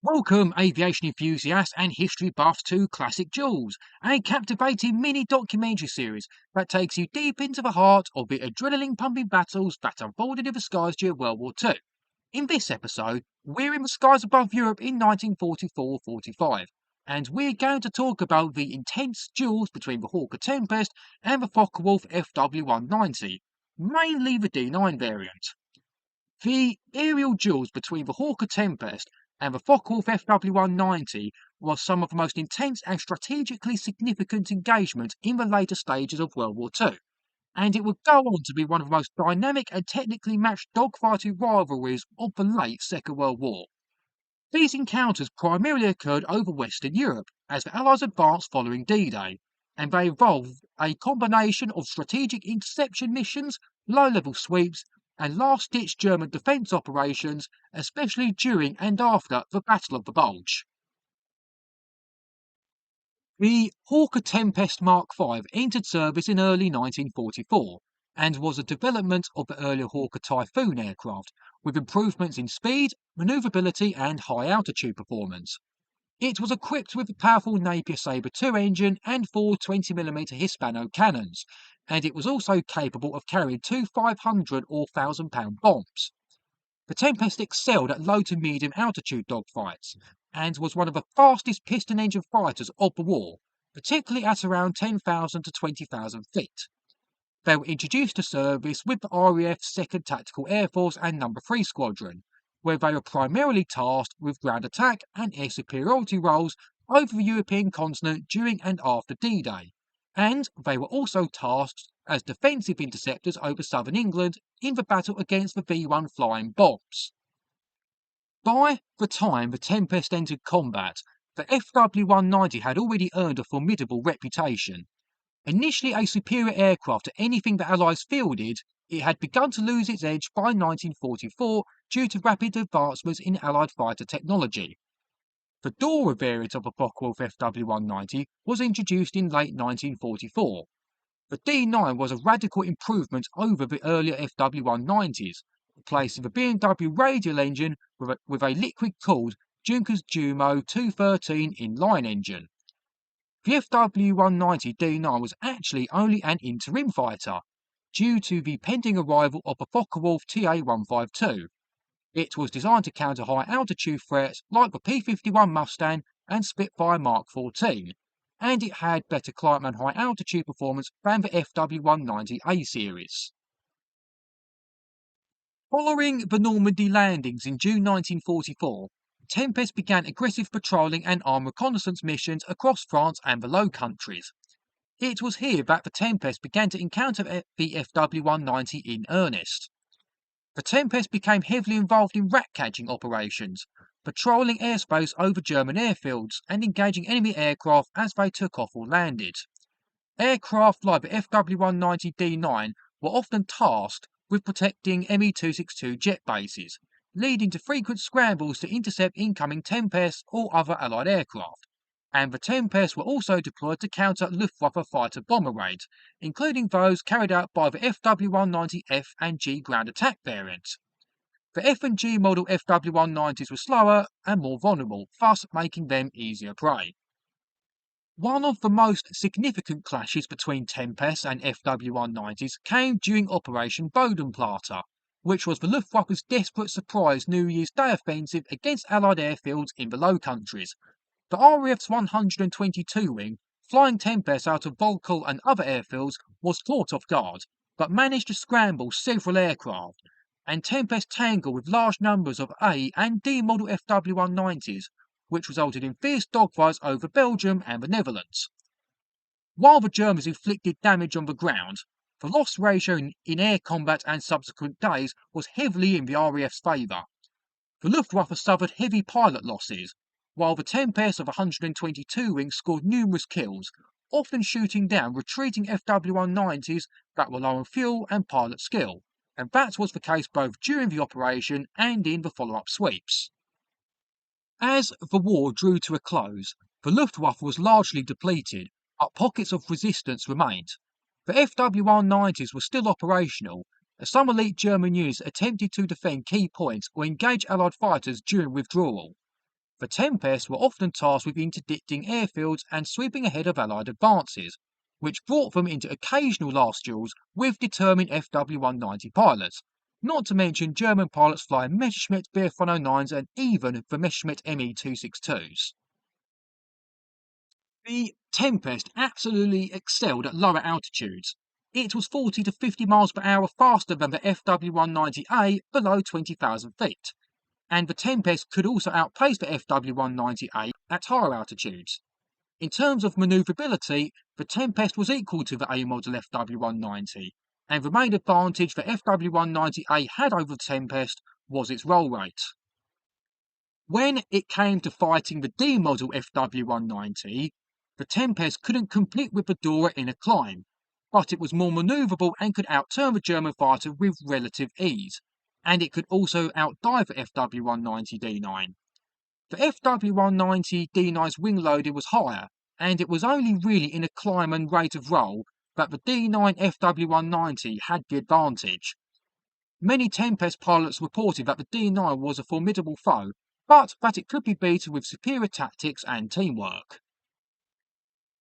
Welcome, aviation enthusiasts and history buffs, to Classic Duels, a captivating mini documentary series that takes you deep into the heart of the adrenaline pumping battles that unfolded in the skies during World War II. In this episode, we're in the skies above Europe in 1944-45, and we're going to talk about the intense duels between the Hawker Tempest and the Focke-Wulf Fw-190, mainly the D9 variant. The aerial duels between the Hawker Tempest and the Focke-Wulf Fw-190 was some of the most intense and strategically significant engagement in the later stages of World War II, and it would go on to be one of the most dynamic and technically matched dogfighting rivalries of the late Second World War. These encounters primarily occurred over Western Europe as the Allies advanced following D-Day, and they involved a combination of strategic interception missions, low-level sweeps, and last-ditch German defence operations, especially during and after the Battle of the Bulge. The Hawker Tempest Mark V entered service in early 1944 and was a development of the earlier Hawker Typhoon aircraft, with improvements in speed, manoeuvrability and high-altitude performance. It was equipped with a powerful Napier Sabre II engine and four 20mm Hispano cannons, and it was also capable of carrying two 500 or 1,000-pound bombs. The Tempest excelled at low to medium altitude dogfights, and was one of the fastest piston engine fighters of the war, particularly at around 10,000 to 20,000 feet. They were introduced to service with the RAF's 2nd Tactical Air Force and No. 3 Squadron, where they were primarily tasked with ground attack and air superiority roles over the European continent during and after D-Day, and they were also tasked as defensive interceptors over southern England in the battle against the V-1 flying bombs. By the time the Tempest entered combat, the Fw-190 had already earned a formidable reputation. Initially a superior aircraft to anything the Allies fielded, it had begun to lose its edge by 1944 due to rapid advancements in Allied fighter technology. The Dora variant of the Focke-Wulf Fw-190 was introduced in late 1944. The D9 was a radical improvement over the earlier Fw-190s, replacing the B&W radial engine with a liquid-cooled Junkers Jumo 213 inline engine. The Fw-190 D9 was actually only an interim fighter, due to the pending arrival of the Focke-Wulf TA-152. It was designed to counter high-altitude threats like the P-51 Mustang and Spitfire Mark 14, and it had better climb and high-altitude performance than the Fw-190A series. Following the Normandy landings in June 1944, Tempest began aggressive patrolling and armed reconnaissance missions across France and the Low Countries. It was here that the Tempest began to encounter the Fw-190 in earnest. The Tempest became heavily involved in rat-catching operations, patrolling airspace over German airfields and engaging enemy aircraft as they took off or landed. Aircraft like the Fw-190 D9 were often tasked with protecting Me-262 jet bases, leading to frequent scrambles to intercept incoming Tempests or other Allied aircraft, and the Tempests were also deployed to counter Luftwaffe fighter bomber raids, including those carried out by the Fw-190 F and G ground attack variants. The F and G model Fw-190s were slower and more vulnerable, thus making them easier prey. One of the most significant clashes between Tempests and Fw-190s came during Operation Bodenplatte, which was the Luftwaffe's desperate surprise New Year's Day offensive against Allied airfields in the Low Countries. The RAF's 122 wing, flying Tempests out of Volkel and other airfields, was caught off guard, but managed to scramble several aircraft, and Tempest tangled with large numbers of A and D model Fw-190s, which resulted in fierce dogfights over Belgium and the Netherlands. While the Germans inflicted damage on the ground, the loss ratio in air combat and subsequent days was heavily in the RAF's favour. The Luftwaffe suffered heavy pilot losses, while the Tempest of 122 wing scored numerous kills, often shooting down retreating Fw-190s that were low on fuel and pilot skill, and that was the case both during the operation and in the follow-up sweeps. As the war drew to a close, the Luftwaffe was largely depleted, but pockets of resistance remained. The Fw-190s were still operational, as some elite German units attempted to defend key points or engage Allied fighters during withdrawal. The Tempest were often tasked with interdicting airfields and sweeping ahead of Allied advances, which brought them into occasional last duels with determined FW-190 pilots, not to mention German pilots flying Messerschmitt Bf 109s and even the Messerschmitt Me-262s. The Tempest absolutely excelled at lower altitudes. It was 40 to 50 miles per hour faster than the FW-190A below 20,000 feet, and the Tempest could also outpace the FW-190A at higher altitudes. In terms of manoeuvrability, the Tempest was equal to the A-model FW-190, and the main advantage the FW-190A had over the Tempest was its roll rate. When it came to fighting the D-model FW-190, the Tempest couldn't compete with the Dora in a climb, but it was more manoeuvrable and could outturn the German fighter with relative ease, and it could also outdive the FW-190D9. The FW-190D9's wing loading was higher, and it was only really in a climb and rate of roll that the D9 FW-190 had the advantage. Many Tempest pilots reported that the D9 was a formidable foe, but that it could be beaten with superior tactics and teamwork.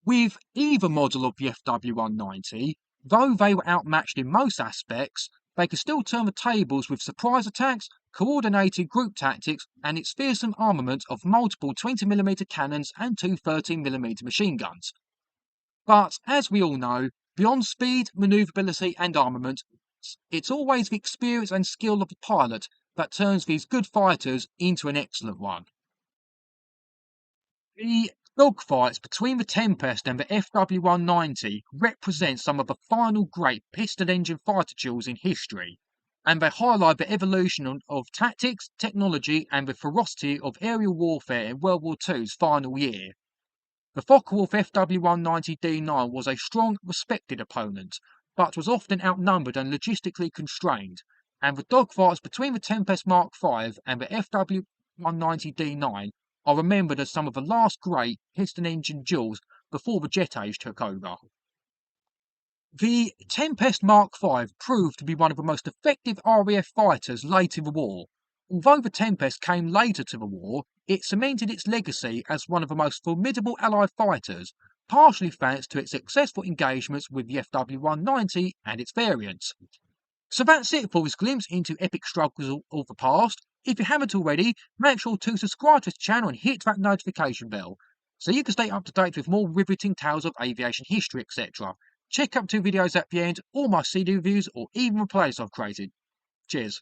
With either model of the FW-190, though they were outmatched in most aspects, they could still turn the tables with surprise attacks, coordinated group tactics, and its fearsome armament of multiple 20mm cannons and two 13mm machine guns. But, as we all know, beyond speed, manoeuvrability, and armament, it's always the experience and skill of the pilot that turns these good fighters into an excellent one. The dogfights between the Tempest and the FW-190 represent some of the final great piston-engine fighter duels in history, and they highlight the evolution of tactics, technology, and the ferocity of aerial warfare in World War II's final year. The Focke-Wulf FW-190D9 was a strong, respected opponent, but was often outnumbered and logistically constrained, and the dogfights between the Tempest Mark V and the FW-190D9 are remembered as some of the last great piston-engine duels before the jet age took over. The Tempest Mark V proved to be one of the most effective RAF fighters late in the war. Although the Tempest came later to the war, it cemented its legacy as one of the most formidable Allied fighters, partially thanks to its successful engagements with the FW-190 and its variants. So that's it for this glimpse into epic struggles of the past. If you haven't already, make sure to subscribe to this channel and hit that notification bell, so you can stay up to date with more riveting tales of aviation history, etc. Check out 2 videos at the end, all my CD reviews, or even the playlist I've created. Cheers.